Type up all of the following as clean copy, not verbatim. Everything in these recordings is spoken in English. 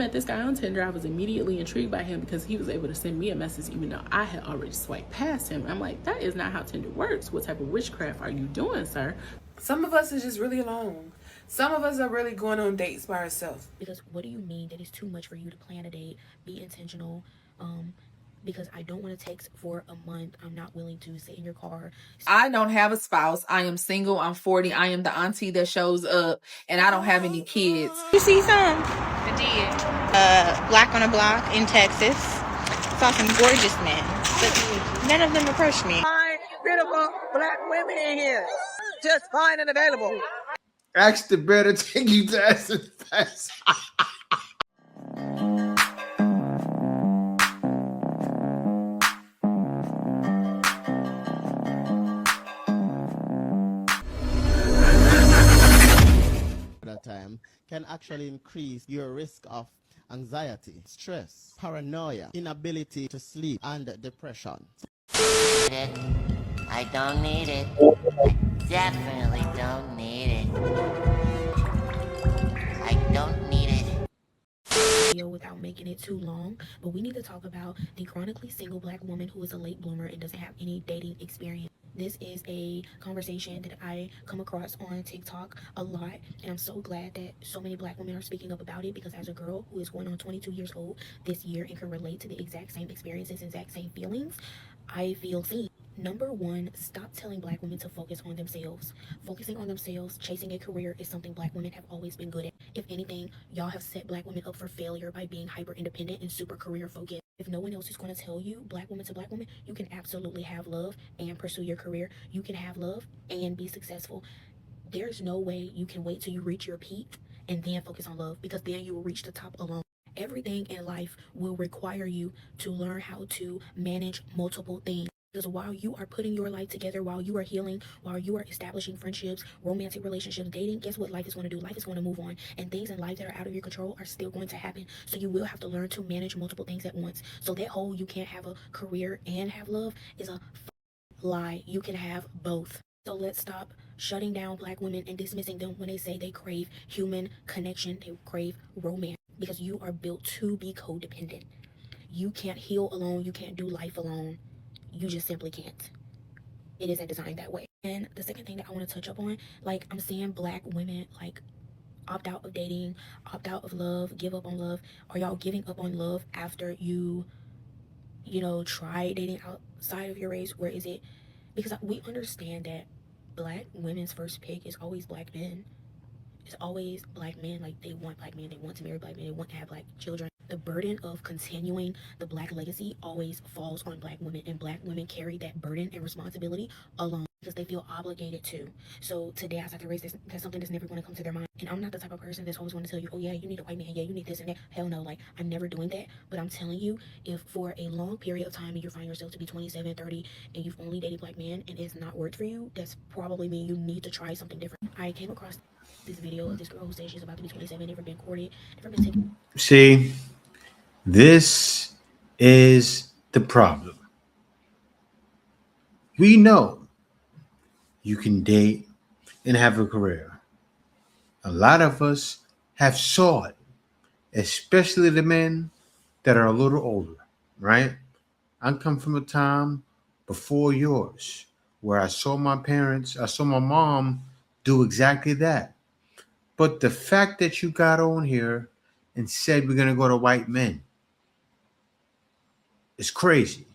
Met this guy on Tinder, I was immediately intrigued by him because he was able to send me a message even though I had already swiped past him. I'm like, that is not how Tinder works. What type of witchcraft are you doing, sir? Some of us is just really alone. Some of us are really going on dates by ourselves. Because what do you mean that it's too much for you to plan a date, be intentional, because I don't want to text for a month. I'm not willing to sit in your car. I don't have a spouse. I am single. I'm 40. I am the auntie that shows up, and I don't have any kids. You see some? I did. Black on a Block in Texas. Saw some gorgeous men, but none of them approached me. Fine, beautiful black women in here. Just fine and available. Ask the better take you to S&S. That time can actually increase your risk of anxiety, stress, paranoia, inability to sleep, and depression. I don't need it. I definitely don't need it. I don't need it. Without making it too long, but we need to talk about the chronically single black woman who is a late bloomer and doesn't have any dating experience. This is a conversation that I come across on TikTok a lot, and I'm so glad that so many black women are speaking up about it, because as a girl who is going on 22 years old this year and can relate to the exact same experiences, exact same feelings, I feel seen. Number one, stop telling black women to focus on themselves. Focusing on themselves, chasing a career is something black women have always been good at. If anything, y'all have set black women up for failure by being hyper independent and super career focused. If no one else is going to tell you, black woman to black woman, you can absolutely have love and pursue your career. You can have love and be successful. There's no way you can wait till you reach your peak and then focus on love, because then you will reach the top alone. Everything in life will require you to learn how to manage multiple things. Because while you are putting your life together, while you are healing, while you are establishing friendships, romantic relationships, dating, guess what life is going to do? Life is going to move on. And things in life that are out of your control are still going to happen. So you will have to learn to manage multiple things at once. So that whole you can't have a career and have love is a lie. You can have both. So let's stop shutting down black women and dismissing them when they say they crave human connection, they crave romance, because you are built to be codependent. You can't heal alone. You can't do life alone. You just simply can't. It isn't designed that way. And the second thing that I want to touch up on, like, I'm seeing black women like opt out of dating, opt out of love, give up on love. Are y'all giving up on love after you try dating outside of your race? Where is it? Because we understand that black women's first pick is always black men. It's always black men. Like, they want black men, they want to marry black men, they want to have black children. The burden of continuing the black legacy always falls on black women, and black women carry that burden and responsibility alone because they feel obligated to. So today, outside the race, that's something that's never going to come to their mind. And I'm not the type of person that's always going to tell you, oh yeah, you need a white man, yeah, you need this and that. Hell no, like, I'm never doing that. But I'm telling you, if for a long period of time you find yourself to be 27, 30, and you've only dated black men and it's not worked for you, that's probably mean you need to try something different. I came across this video of this girl who says she's about to be 27, never been courted, never been taken. See, this is the problem. We know you can date and have a career. A lot of us have saw it, especially the men that are a little older, right? I come from a time before yours where I saw my mom do exactly that. But the fact that you got on here and said we're going to go to white men is crazy,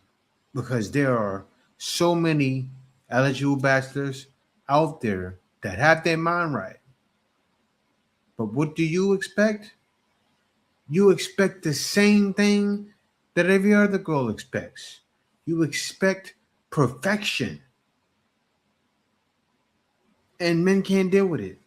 because there are so many eligible bachelors out there that have their mind right. But what do you expect? You expect the same thing that every other girl expects. You expect perfection. And men can't deal with it.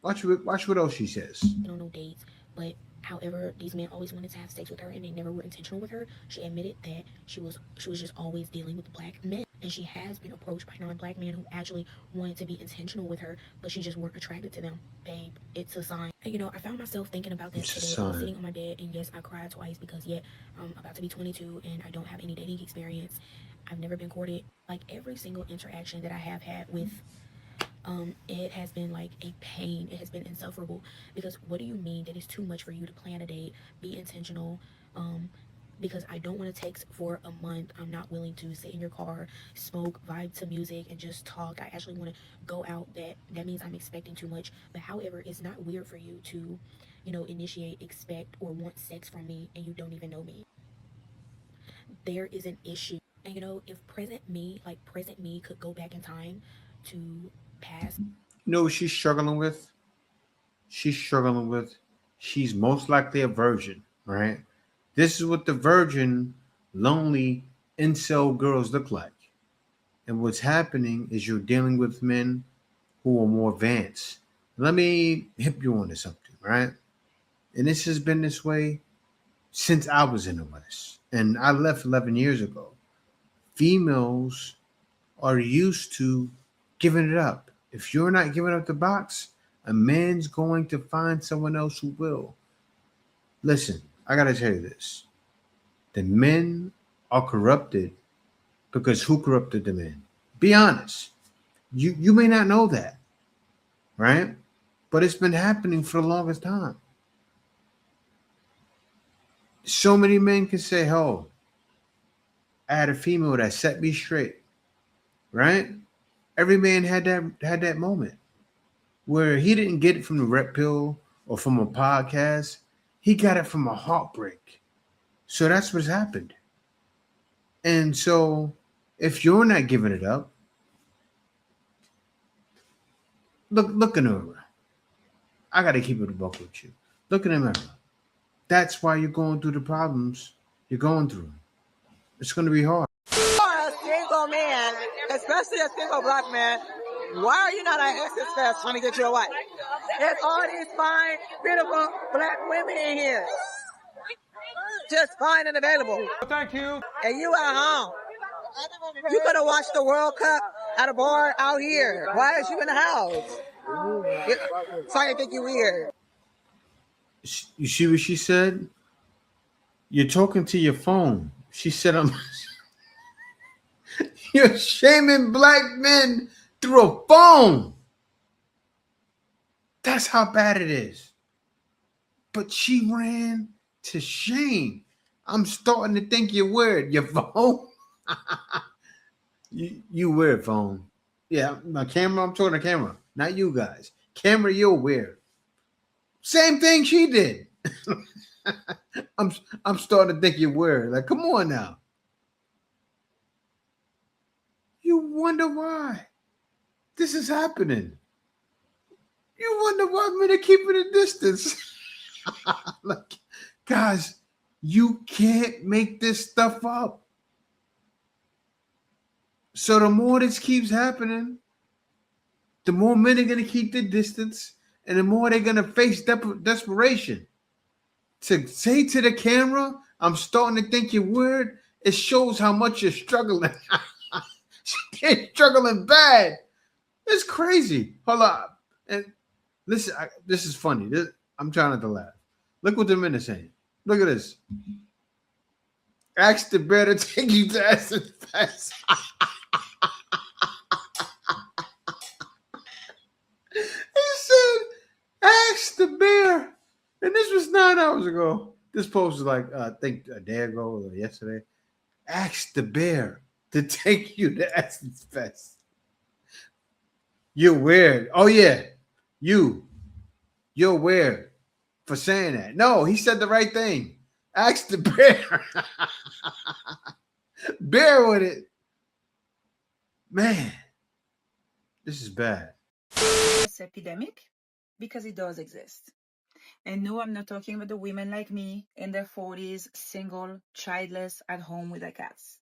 Watch what else she says. No dates, but however, these men always wanted to have sex with her and they never were intentional with her. She admitted that she was just always dealing with black men, and she has been approached by non-black men who actually wanted to be intentional with her, but she just weren't attracted to them. Babe, it's a sign. And, I found myself thinking about that today. I was sitting on my bed, and yes, I cried twice because yet I'm about to be 22 and I don't have any dating experience. I've never been courted. Like, every single interaction that I have had with It has been like a pain. It has been insufferable because what do you mean that it's too much for you to plan a date, be intentional? Because I don't want to text for a month. I'm not willing to sit in your car, smoke, vibe to music, and just talk. I actually want to go out. That means I'm expecting too much. But however, it's not weird for you to, initiate, expect, or want sex from me, and you don't even know me. There is an issue. And if present me could go back in time to past. You know what she's struggling with? She's struggling with, she's most likely a virgin, right? This is what the virgin, lonely, incel girls look like. And what's happening is you're dealing with men who are more advanced. Let me hip you onto something, right? And this has been this way since I was in the West. And I left 11 years ago. Females are used to giving it up. If you're not giving up the box, a man's going to find someone else who will. Listen, I got to tell you this. The men are corrupted because who corrupted the men? Be honest. You may not know that, right? But it's been happening for the longest time. So many men can say, "Oh, I had a female that set me straight," right? Every man had that moment where he didn't get it from the red pill or from a podcast. He got it from a heartbreak. So that's what's happened. And so if you're not giving it up, look in the mirror. I gotta keep it a buck with you. Look in the mirror. That's why you're going through the problems you're going through. It's gonna be hard. For a single man, especially a single black man, why are you not at Exit Fest trying to get you a wife? There's all these fine, beautiful black women in here. Just fine and available. Thank you. And you at home. You could have watched the World Cup at a bar out here. Why is you in the house? So I think you weird. You see what she said? You're talking to your phone. She said, you're shaming black men through a phone. That's how bad it is. But she ran to shame. I'm starting to think you're weird. Your phone? you weird, phone. Yeah, my camera, I'm talking to camera. Not you guys. Camera, you're weird. Same thing she did. I'm starting to think you're weird. Like, come on now. You wonder why this is happening. You wonder why men are keeping a distance. Like, guys, you can't make this stuff up. So the more this keeps happening, the more men are going to keep their distance, and the more they're going to face desperation. To say to the camera, I'm starting to think you're weird, it shows how much you're struggling. You're struggling bad. It's crazy. Hold up. And listen, this is funny. I'm trying not to laugh. Look what the men are saying. Look at this. Ask the bear to take you to Essence Fest. He said, ask the bear. And this was 9 hours ago. This post was like, I think a day ago or yesterday. Ask the bear to take you to Essence Fest. You're weird. Oh, yeah. You're weird for saying that. No, he said the right thing. Ask the bear. Bear with it. Man, this is bad. This epidemic because it does exist. And no, I'm not talking about the women like me in their 40s, single, childless, at home with their cats.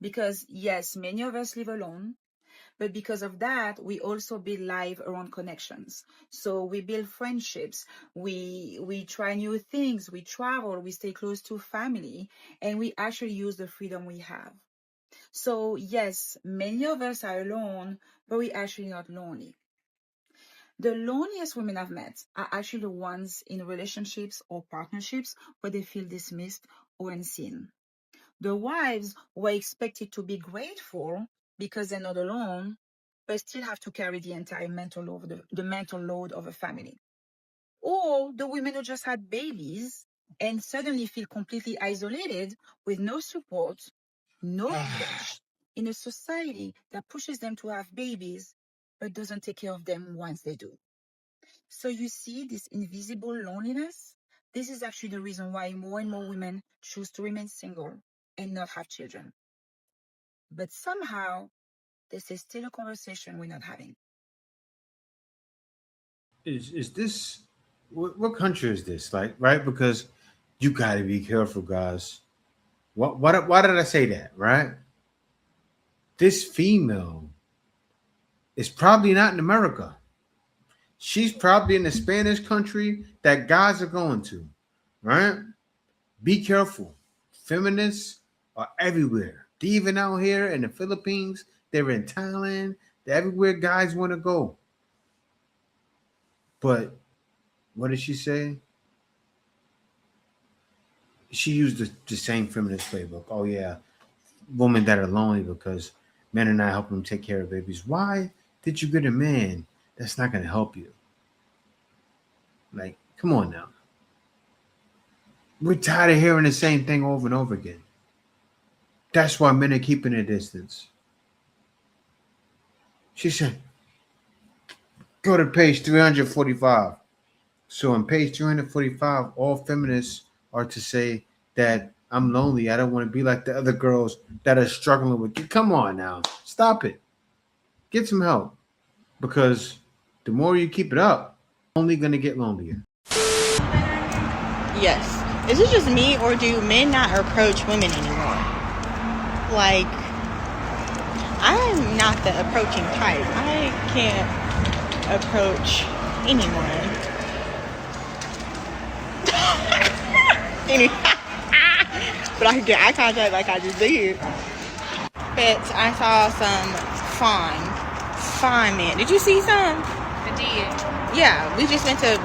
Because yes, many of us live alone, but because of that, we also build life around connections. So we build friendships, we try new things, we travel, we stay close to family, and we actually use the freedom we have. So yes, many of us are alone, but we're actually not lonely. The loneliest women I've met are actually the ones in relationships or partnerships where they feel dismissed or unseen. The wives were expected to be grateful because they're not alone, but still have to carry the entire mental load, the mental load of a family. Or the women who just had babies and suddenly feel completely isolated with no support, no privilege in a society that pushes them to have babies but doesn't take care of them once they do. So you see this invisible loneliness? This is actually the reason why more and more women choose to remain single and not have children. But somehow, this is still a conversation we're not having. Is this what country is this? Like, right? Because you got to be careful, guys. Why did I say that? Right? This female is probably not in America. She's probably in the Spanish country that guys are going to. Right? Be careful. Feminists are everywhere. They're even out here in the Philippines. They're in Thailand. They're everywhere guys want to go. But what did she say? She used the same feminist playbook. Oh yeah, women that are lonely because men are not helping them take care of babies. Why did you get a man that's not going to help you? Like, come on now. We're tired of hearing the same thing over and over again. That's why men are keeping their distance. She said, go to page 345. So on page 345, all feminists are to say that I'm lonely. I don't want to be like the other girls that are struggling with you. Come on now. Stop it. Get some help. Because the more you keep it up, only going to get lonelier. Yes. Is it just me, or do men not approach women anymore? Like, I'm not the approaching type. I can't approach anyone. But I can get eye contact like I just did. But I saw some fine men. Did you see some? I did. Yeah, we just went to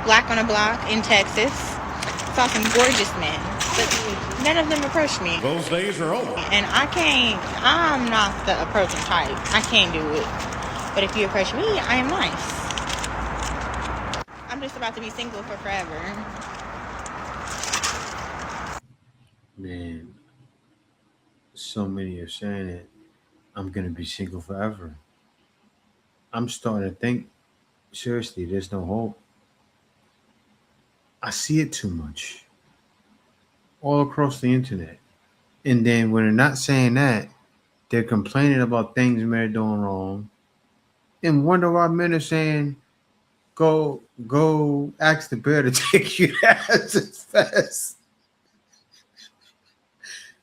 Black on a Block in Texas. Saw some gorgeous men, but none of them approached me. Those days are over. And I'm not the approaching type. I can't do it. But if you approach me, I am nice. I'm just about to be single for forever. Man, so many are saying it. I'm going to be single forever. I'm starting to think, seriously, there's no hope. I see it too much. All across the internet. And then when they're not saying that, they're complaining about things men are doing wrong. And wonder why men are saying, go ask the bear to take you to Access Fest.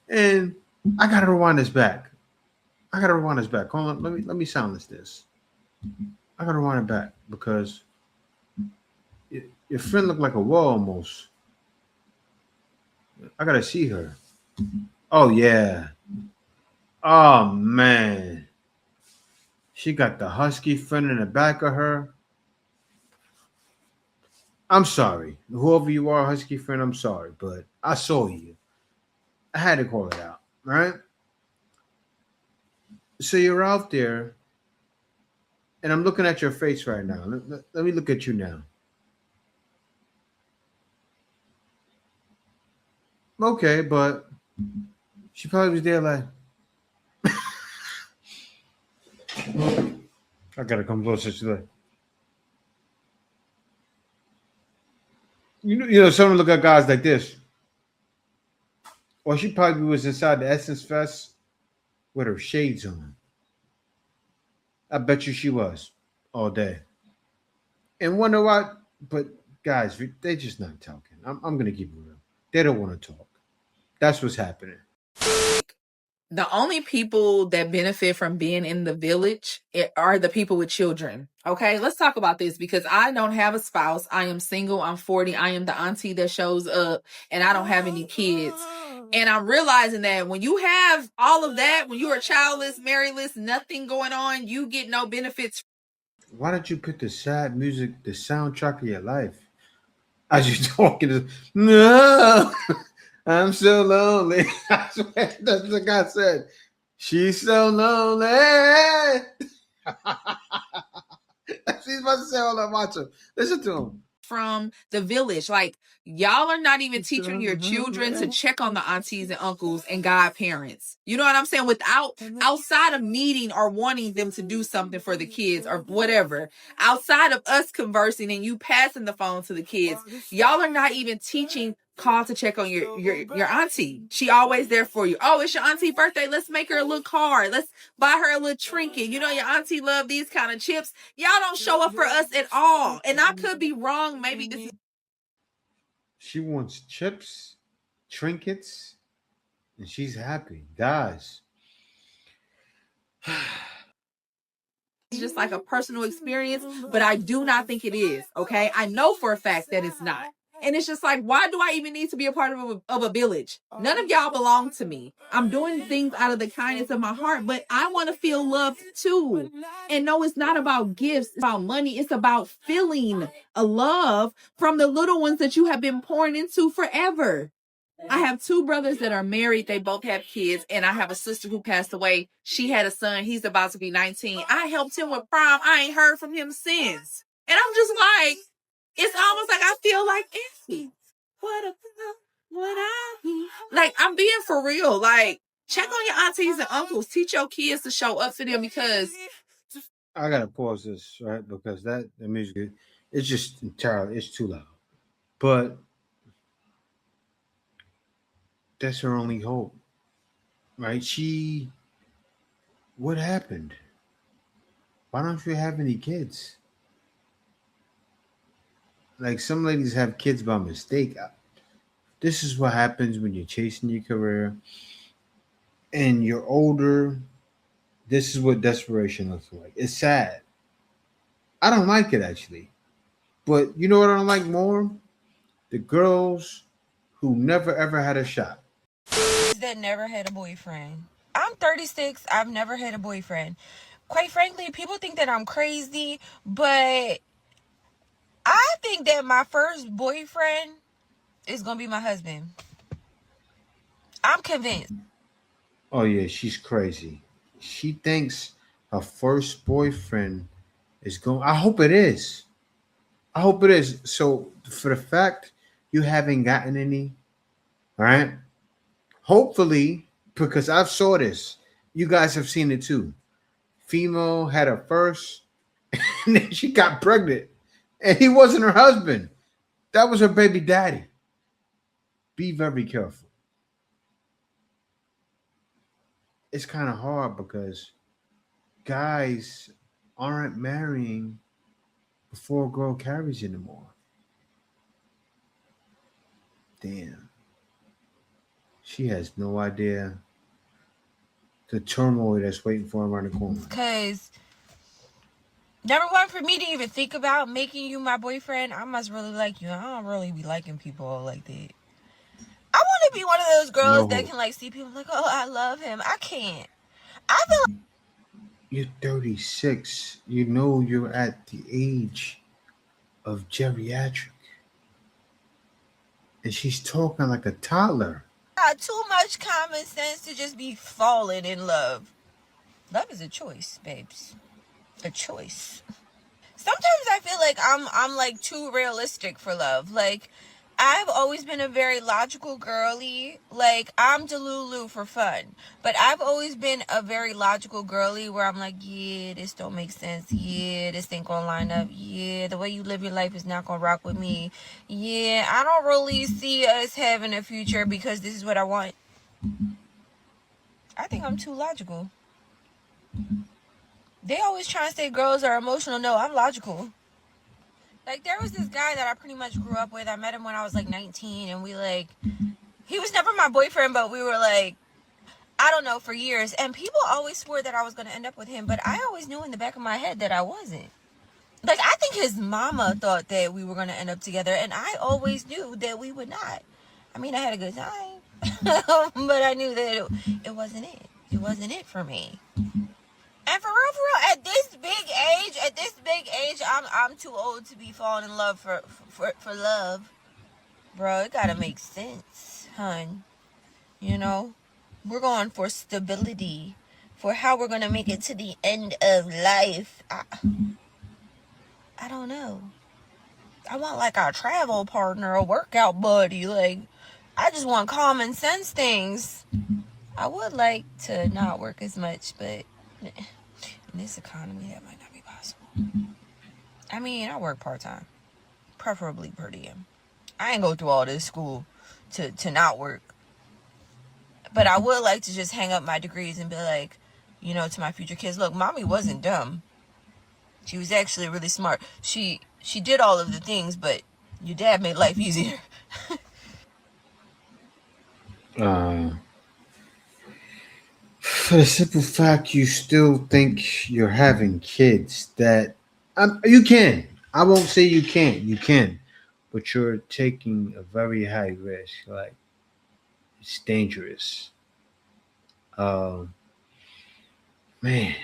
And I gotta rewind this back. Hold on, let me silence this. I gotta rewind it back because your friend looked like a wall almost. I gotta see her. Oh yeah. Oh man. She got the husky friend in the back of her. I'm sorry. Whoever you are, husky friend, I'm sorry. But I saw you. I had to call it out. Right? So you're out there. And I'm looking at your face right now. Let me look at you now. Okay, but she probably was there like, I gotta come closer. She's like, you know, someone look at guys like this. Or she probably was inside the Essence Fest with her shades on. I bet you she was all day. And wonder why, but guys, they're just not talking. I'm gonna keep it real. They don't want to talk. That's what's happening. The only people that benefit from being in the village are the people with children. Okay, let's talk about this because I don't have a spouse. I am single. I'm 40. I am the auntie that shows up and I don't have any kids. And I'm realizing that when you have all of that, when you are childless, marryless, nothing going on, you get no benefits. Why don't you put the sad music, the soundtrack of your life? As you're talking, no, I'm so lonely. I swear, that's what God said. She's so lonely. She's about to say all that, watch him. Listen to him. From the village. Like, y'all are not even teaching your children to check on the aunties and uncles and godparents. You know what I'm saying? Outside of needing or wanting them to do something for the kids or whatever, outside of us conversing and you passing the phone to the kids, y'all are not even teaching call to check on your auntie. She always there for you. Oh, it's your auntie's birthday. Let's make her a little card. Let's buy her a little trinket. You know, your auntie love these kind of chips. Y'all don't show up for us at all. And I could be wrong. Maybe this is She wants chips, trinkets, and she's happy. Guys, just like a personal experience, but I do not think it is. Okay. I know for a fact that it's not. And it's just like, why do I even need to be a part of a village? None of y'all belong to me. I'm doing things out of the kindness of my heart, but I want to feel loved too. And no, it's not about gifts, it's about money. It's about feeling a love from the little ones that you have been pouring into forever. I have two brothers that are married. They both have kids. And I have a sister who passed away. She had a son. He's about to be 19. I helped him with prom. I ain't heard from him since. And I'm just like, it's almost like I feel like empty. What about what I be? Like, I'm being for real. Like, check on your aunties and uncles. Teach your kids to show up for them because I gotta pause this, right? Because the music, it's just entirely, it's too loud. But that's her only hope, right? What happened? Why don't you have any kids? Like, some ladies have kids by mistake. This is what happens when you're chasing your career and you're older. This is what desperation looks like. It's sad. I don't like it, actually. But you know what I don't like more? The girls who never ever had a shot. That never had a boyfriend. I'm 36. I've never had a boyfriend. Quite frankly, people think that I'm crazy, but I think that my first boyfriend is going to be my husband. I'm convinced. Oh, yeah, she's crazy. She thinks her first boyfriend is going. I hope it is. I hope it is. So, for the fact you haven't gotten any, all right? Hopefully, because I've saw this, you guys have seen it too. Female had her first, and then she got pregnant, and he wasn't her husband. That was her baby daddy. Be very careful. It's kind of hard because guys aren't marrying before a girl carries anymore. Damn. She has no idea the turmoil that's waiting for him around the corner. Because, number one, for me to even think about making you my boyfriend, I must really like you. I don't really be liking people like that. I want to be one of those girls that can, like, see people like, oh, I love him. I can't. I feel like you're 36. You know you're at the age of geriatric. And she's talking like a toddler. I got too much common sense to just be falling in love. Love is a choice, babes. A choice. Sometimes I feel like I'm like too realistic for love. Like, I've always been a very logical girly. Like, I'm Delulu for fun. But I've always been a very logical girly where I'm like, yeah, this don't make sense. Yeah, this ain't gonna line up. Yeah, the way you live your life is not gonna rock with me. Yeah, I don't really see us having a future because this is what I want. I think I'm too logical. They always try and say girls are emotional. No, I'm logical. Like, there was this guy that I pretty much grew up with. I met him when I was like 19, and he was never my boyfriend, but we were like, I don't know, for years. And people always swore that I was going to end up with him, but I always knew in the back of my head that I wasn't. Like, I think his mama thought that we were going to end up together, and I always knew that we would not. I mean, I had a good time, but I knew that it wasn't it. It wasn't it for me. And for real, at this big age, I'm too old to be falling in love for love. Bro, it gotta make sense, hun. You know? We're going for stability, for how we're gonna make it to the end of life. I don't know. I want like a travel partner, a workout buddy. Like, I just want common sense things. I would like to not work as much, but in this economy, that might not be possible. I mean, I work part-time, preferably per diem. I ain't go through all this school to not work. But I would like to just hang up my degrees and be like, you know, to my future kids, look, mommy wasn't dumb. She was actually really smart. She did all of the things, but your dad made life easier. For the simple fact you still think you're having kids, that you can. I won't say you can't. You can, but you're taking a very high risk. Like, it's dangerous. Um, Man,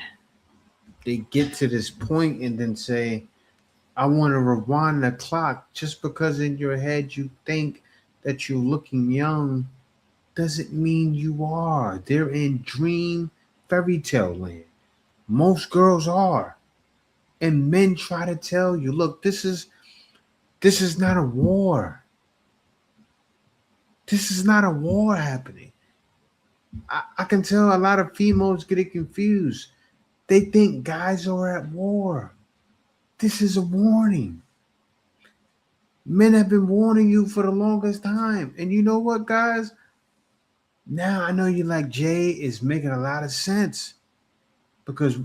they get to this point and then say, "I want to rewind the clock," just because in your head you think that you're looking young doesn't mean you are. They're in dream fairy tale land. Most girls are. And men try to tell you, look, this is not a war. This is not a war happening. I can tell a lot of females getting confused. They think guys are at war. This is a warning. Men have been warning you for the longest time. And you know what, guys? Now I know you like Jay is making a lot of sense. Because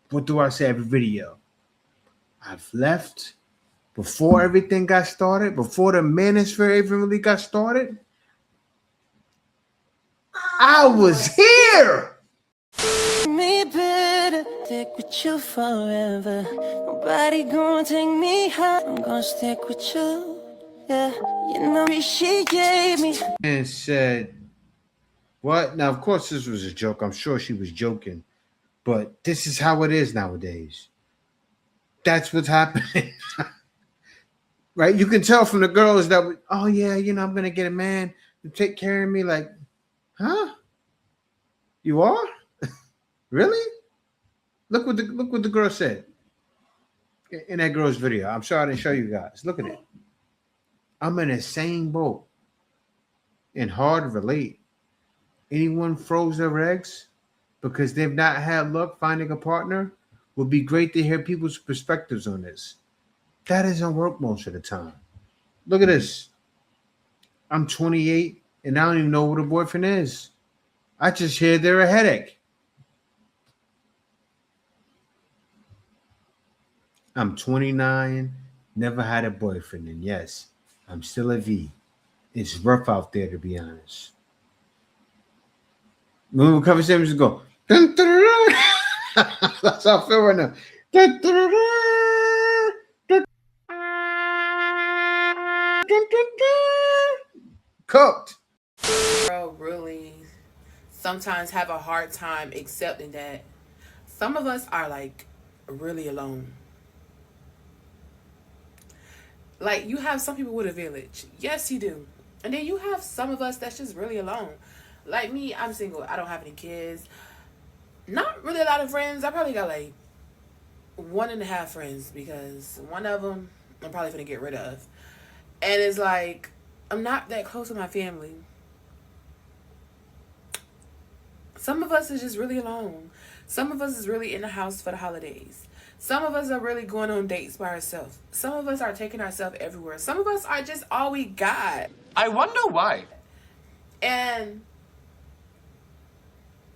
what do I say every video? I've left before everything got started, before the manosphere even really got started. I was here. Me better stick with you forever. Nobody gonna take me high. I'm gonna stick with you. Yeah, you know she gave me. And said, what? Now, of course, this was a joke. I'm sure she was joking. But this is how it is nowadays. That's what's happening. Right? You can tell from the girls that, oh, yeah, I'm going to get a man to take care of me. Like, huh? You are? Really? Look what the girl said in that girl's video. I'm sorry I didn't show you guys. Look at it. I'm in the same boat and hard to relate. Anyone froze their eggs because they've not had luck finding a partner? Would be great to hear people's perspectives on this. That doesn't work most of the time. Look at this. I'm 28 and I don't even know what a boyfriend is. I just hear they're a headache. I'm 29, never had a boyfriend, and yes, I'm still a V. It's rough out there, to be honest. Remember a couple seconds ago. Dun, dun, dun, dun. That's how I feel right now. Dun, dun, dun, dun, dun, dun, dun, dun. Cooked. Girl, really sometimes have a hard time accepting that some of us are like really alone. Like, you have some people with a village. Yes, you do. And then you have some of us that's just really alone. Like me, I'm single. I don't have any kids. Not really a lot of friends. I probably got like 1.5 friends because one of them I'm probably gonna get rid of. And it's like, I'm not that close to my family. Some of us is just really alone. Some of us is really in the house for the holidays. Some of us are really going on dates by ourselves. Some of us are taking ourselves everywhere. Some of us are just all we got. I wonder why. And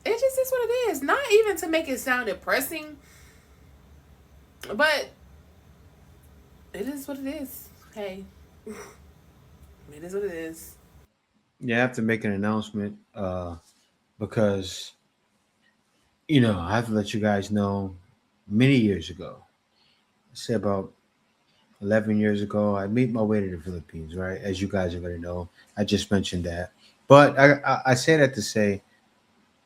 it just is what it is. Not even to make it sound depressing, but it is what it is. Hey, it is what it is. Yeah, I have to make an announcement because, I have to let you guys know many years ago, say about 11 years ago, I made my way to the Philippines, right? As you guys already know, I just mentioned that. But I say that to say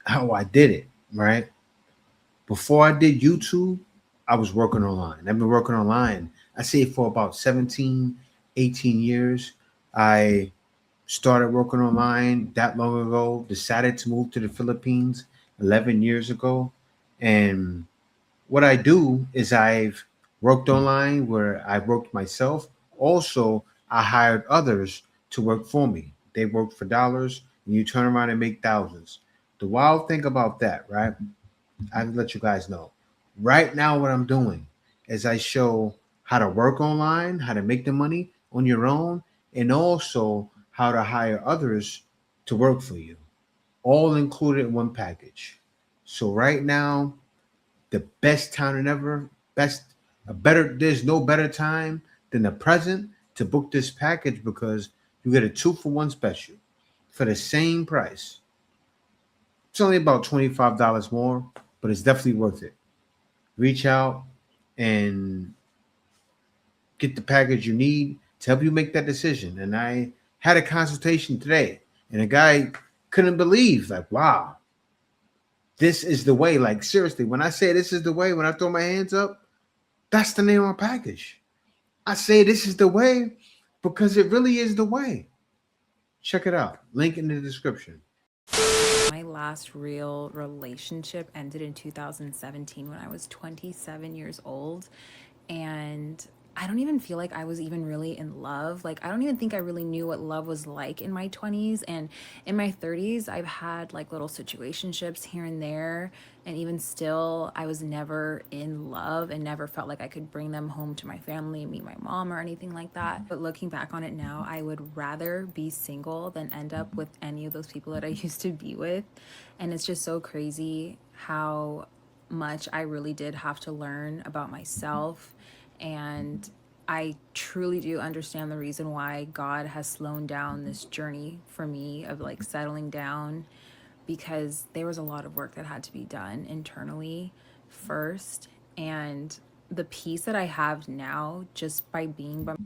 how I did it, right? Before I did YouTube, I was working online. I've been working online, I say for about 17, 18 years. I started working online that long ago, decided to move to the Philippines, 11 years ago. And what I do is I've worked online where I worked myself. Also, I hired others to work for me. They work for dollars, and you turn around and make thousands. The wild thing about that, right? I can let you guys know. Right now, what I'm doing is I show how to work online, how to make the money on your own, and also how to hire others to work for you, all included in one package. So right now, the best time than ever, there's no better time than the present to book this package because you get a 2-for-1 special for the same price. It's only about $25 more, but it's definitely worth it. Reach out and get the package you need to help you make that decision. And I had a consultation today, and a guy couldn't believe, like, wow, this is the way. Like, seriously, when I say this is the way, when I throw my hands up, that's the name of my package. I say this is the way because it really is the way. Check it out. Link in the description. My last real relationship ended in 2017 when I was 27 years old. And I don't even feel like I was even really in love. Like, I don't even think I really knew what love was like in my 20s. And in my 30s, I've had like little situationships here and there. And even still, I was never in love and never felt like I could bring them home to my family and meet my mom or anything like that. But looking back on it now, I would rather be single than end up with any of those people that I used to be with. And it's just so crazy how much I really did have to learn about myself. And I truly do understand the reason why God has slowed down this journey for me of like settling down, because there was a lot of work that had to be done internally first. And the peace that I have now just by being by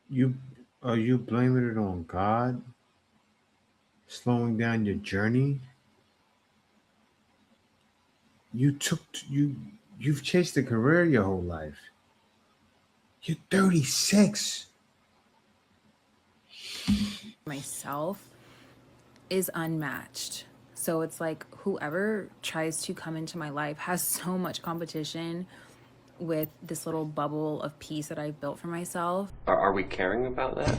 You Are you blaming it on God slowing down your journey? You took you've chased a career your whole life. You're 36. myself is unmatched. So it's like whoever tries to come into my life has so much competition with this little bubble of peace that I've built for myself. Are we caring about that?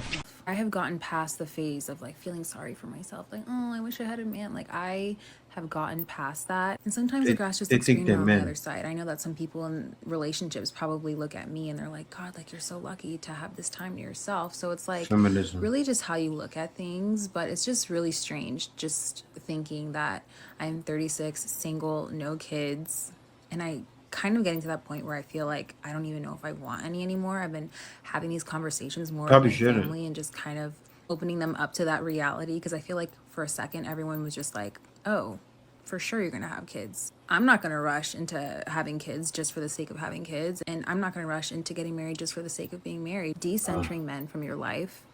I have gotten past the phase of like feeling sorry for myself, like, oh, I wish I had a man. Like, I have gotten past that. And sometimes the grass just They looks think they're greener on the men. other side. I know that some people in relationships probably look at me and they're like, God, like, you're so lucky to have this time to yourself. So it's like Feminism. really just how you look at things. But it's just really strange just thinking that I'm 36, single, no kids, and I kind of getting to that point where I feel like I don't even know if I want any anymore. I've been having these conversations more with Probably my shouldn't. family and just kind of opening them up to that reality, because I feel like for a second everyone was just like, oh, for sure you're gonna have kids. I'm not gonna rush into having kids just for the sake of having kids, and I'm not gonna rush into getting married just for the sake of being married. Decentering men from your life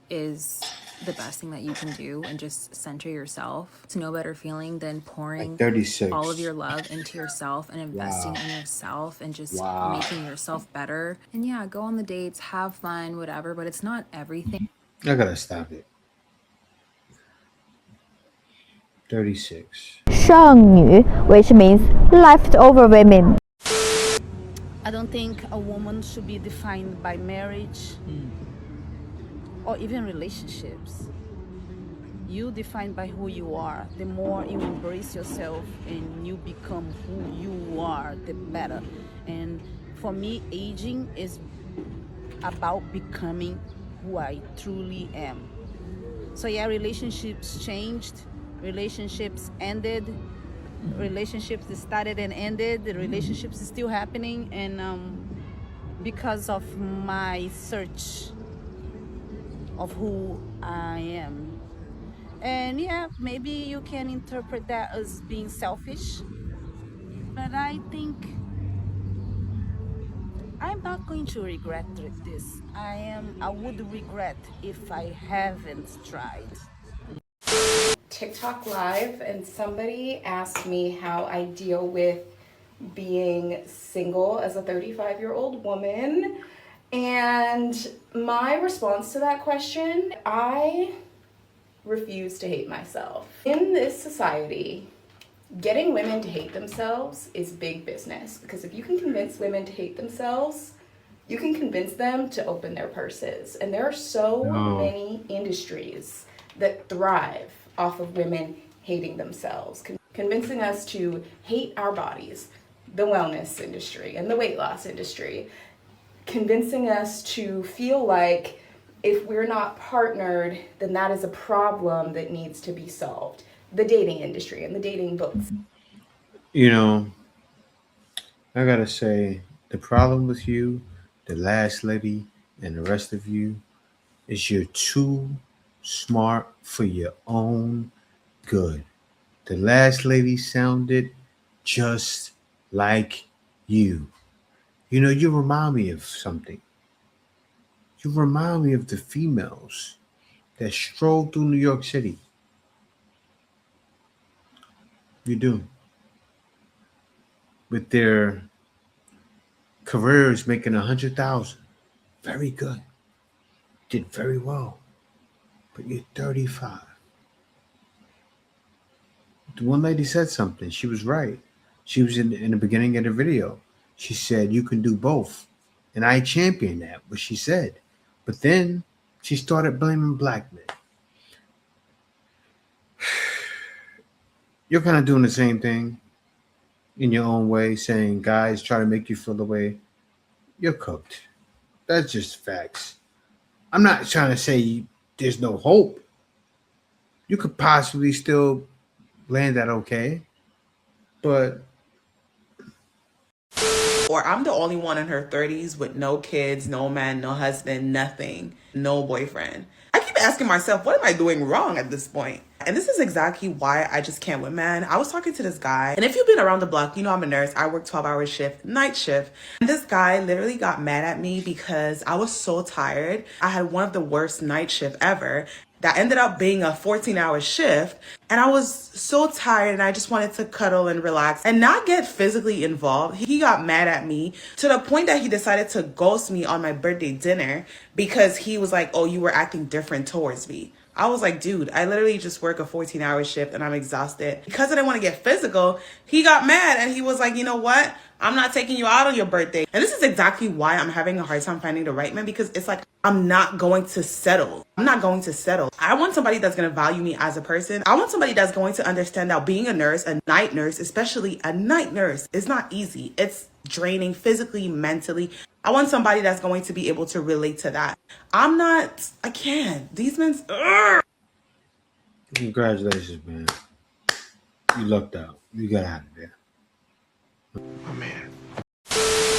is the best thing that you can do, and just center yourself. It's no better feeling than pouring 36. all of your love into yourself and investing Wow. in yourself and just Wow. making yourself better. And yeah, go on the dates, have fun, whatever, but it's not everything. I gotta stop it. 36. 剩女, which means leftover women. I don't think a woman should be defined by marriage or even relationships. You define by who you are. The more you embrace yourself and you become who you are, the better. And for me, aging is about becoming who I truly am. So yeah, relationships changed, relationships ended, relationships that started and ended, the relationships is still happening, and because of my search of who I am. And yeah, maybe you can interpret that as being selfish, but I think I'm not going to regret this. I would regret if I haven't tried. TikTok live, and somebody asked me how I deal with being single as a 35-year-old woman. And my response to that question, I refuse to hate myself. In this society, Getting women to hate themselves is big business, because if you can convince women to hate themselves, you can convince them to open their purses. And there are so many industries that thrive off of women hating themselves. Convincing us to hate our bodies, the wellness industry and the weight loss industry. Convincing us to feel like if we're not partnered, then that is a problem that needs to be solved. The dating industry and the dating books. You know, I gotta say, the problem with you, the last lady, and the rest of you is you're too smart for your own good. The last lady sounded just like you. You know, you remind me of something. You remind me of the females that stroll through New York City. You do. With their careers making 100,000. Very good. Did very well. But you're 35. The one lady said something. She was right. She was in the beginning of the video. She said, you can do both. And I championed that, what she said. But then she started blaming black men. You're kind of doing the same thing in your own way, saying guys try to make you feel the way. You're cooked. That's just facts. I'm not trying to say there's no hope. You could possibly still land that okay. But or I'm the only one in her 30s with no kids, no man, no husband, nothing, no boyfriend. I keep asking myself, what am I doing wrong at this point? And this is exactly why I just can't with men. I was talking to this guy, and if you've been around the block, you know I'm a nurse. I work 12-hour shift, night shift. And this guy literally got mad at me because I was so tired. I had one of the worst night shift ever. That ended up being a 14-hour shift. And I was so tired and I just wanted to cuddle and relax and not get physically involved. He got mad at me to the point that he decided to ghost me on my birthday dinner because he was like, oh, you were acting different towards me. I was like, dude, I literally just work a 14-hour shift and I'm exhausted. Because I didn't want to get physical, he got mad and he was like, you know what? I'm not taking you out on your birthday. And this is exactly why I'm having a hard time finding the right man, because it's like, I'm not going to settle. I'm not going to settle. I want somebody that's going to value me as a person. I want somebody that's going to understand that being a nurse, a night nurse, especially a night nurse, is not easy. It's draining physically, mentally. I want somebody that's going to be able to relate to that. I can't. These men's. Congratulations, man. You lucked out. You got out of there. Oh, man.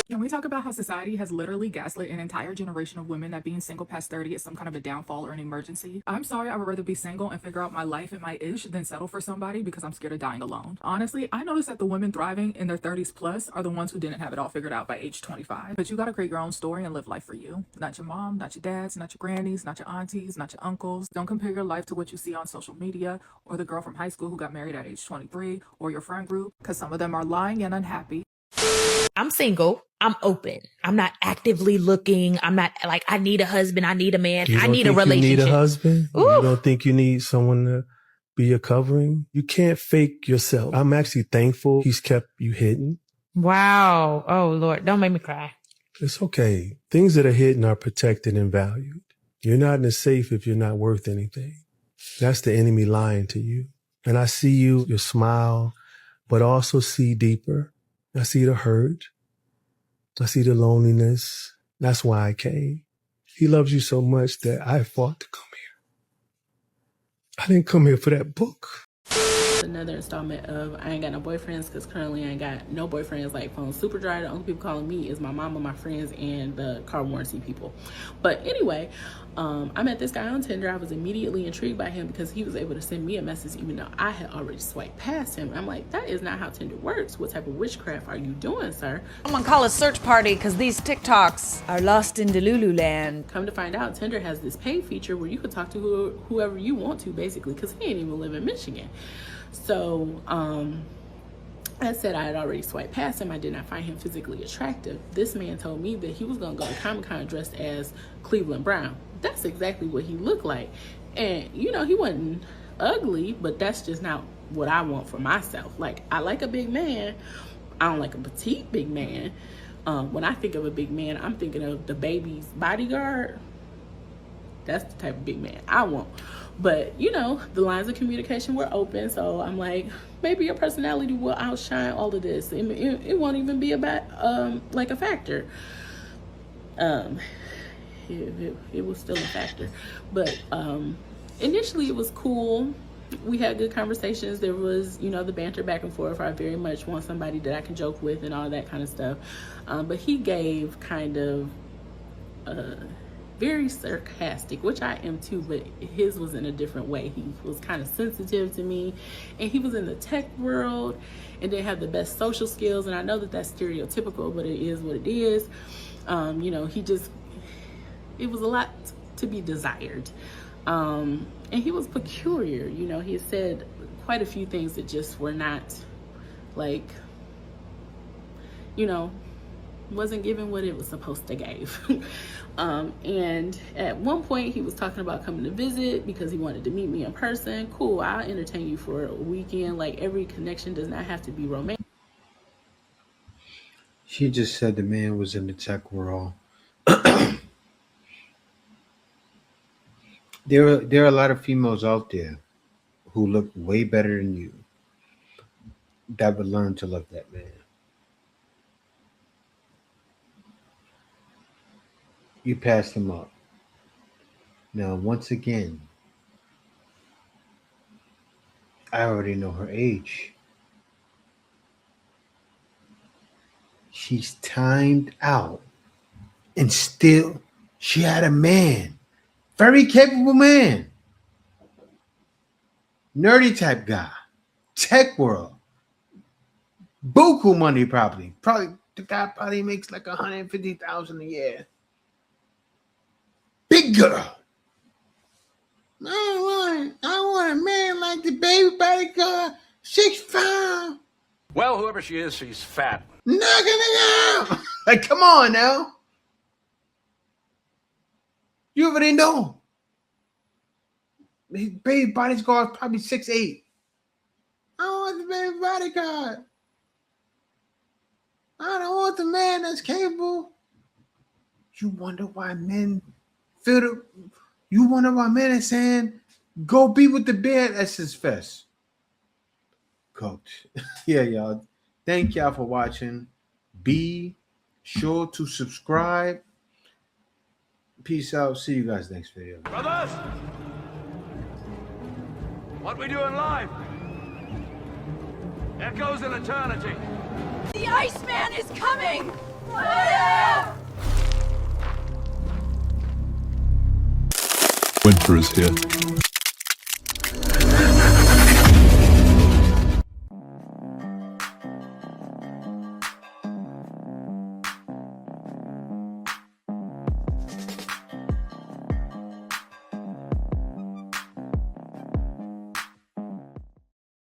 Can we talk about how society has literally gaslit an entire generation of women that being single past 30 is some kind of a downfall or an emergency? I'm sorry, I would rather be single and figure out my life and my ish than settle for somebody because I'm scared of dying alone. Honestly, I noticed that the women thriving in their 30s plus are the ones who didn't have it all figured out by age 25. But you gotta create your own story and live life for you. Not your mom, not your dads, not your grannies, not your aunties, not your uncles. Don't compare your life to what you see on social media or the girl from high school who got married at age 23 or your friend group, because some of them are lying and unhappy. I'm single. I'm open. I'm not actively looking. I'm not like, I need a husband. I need a man. I need a relationship. You need a husband? Ooh. You don't think you need someone to be your covering? You can't fake yourself. I'm actually thankful he's kept you hidden. Wow. Oh, Lord. Don't make me cry. It's okay. Things that are hidden are protected and valued. You're not in a safe if you're not worth anything. That's the enemy lying to you. And I see you, your smile, but also see deeper. I see the hurt. I see the loneliness. That's why I came. He loves you so much that I fought to come here. I didn't come here for that book. Another installment of I ain't got no boyfriends, because currently I ain't got no boyfriends. Like, phone super dry. The only people calling me is my mama, my friends, and the car warranty people. But anyway, I met this guy on Tinder. I was immediately intrigued by him because he was able to send me a message even though I had already swiped past him. I'm like, that is not how Tinder works. What type of witchcraft are you doing, sir? I'm gonna call a search party because these TikToks are lost in Delulu land. Come to find out, Tinder has this pay feature where you could talk to whoever you want to, basically, because he ain't even live in Michigan. So, I said I had already swiped past him. I did not find him physically attractive. This man told me that he was going to go to Comic-Con dressed as Cleveland Brown. That's exactly what he looked like. And, you know, he wasn't ugly, but that's just not what I want for myself. Like, I like a big man. I don't like a petite big man. When I think of a big man, I'm thinking of the baby's bodyguard. That's the type of big man I want. But, you know, the lines of communication were open. So I'm like, maybe your personality will outshine all of this. It won't even be about, like, a factor. It was still a factor. But initially it was cool. We had good conversations. There was, you know, the banter back and forth. I very much want somebody that I can joke with and all that kind of stuff. But he gave kind of very sarcastic, which I am too, but his was in a different way. He was kind of sensitive to me, and he was in the tech world and didn't have the best social skills. And I know that that's stereotypical, but it is what it is. You know, it was a lot to be desired. And he was peculiar. You know, he said quite a few things that just were not, like, you know, wasn't given what it was supposed to give. And at one point he was talking about coming to visit because he wanted to meet me in person. Cool, I'll entertain you for a weekend. Like, every connection does not have to be romantic. She just said the man was in the tech world. There are a lot of females out there who look way better than you that would learn to love that man. You passed him up. Now, once again, I already know her age. She's timed out, and still she had a man, very capable man, nerdy type guy, tech world, buku money probably. The guy probably makes like $150,000 a year. Big girl. I want a man like the baby bodyguard, 6'5". Well, whoever she is, she's fat. Knocking it out. Like, come on now. You already know. His baby bodyguard is probably 6'8". I don't want the baby bodyguard. I don't want the man that's capable. You wonder why men you wonder why men are saying, go be with the bear at Essence Fest. Coach. Yeah, y'all. Thank y'all for watching. Be sure to subscribe. Peace out. See you guys next video. Brothers! What we do in life echoes in eternity. The Iceman is coming! Winter is here.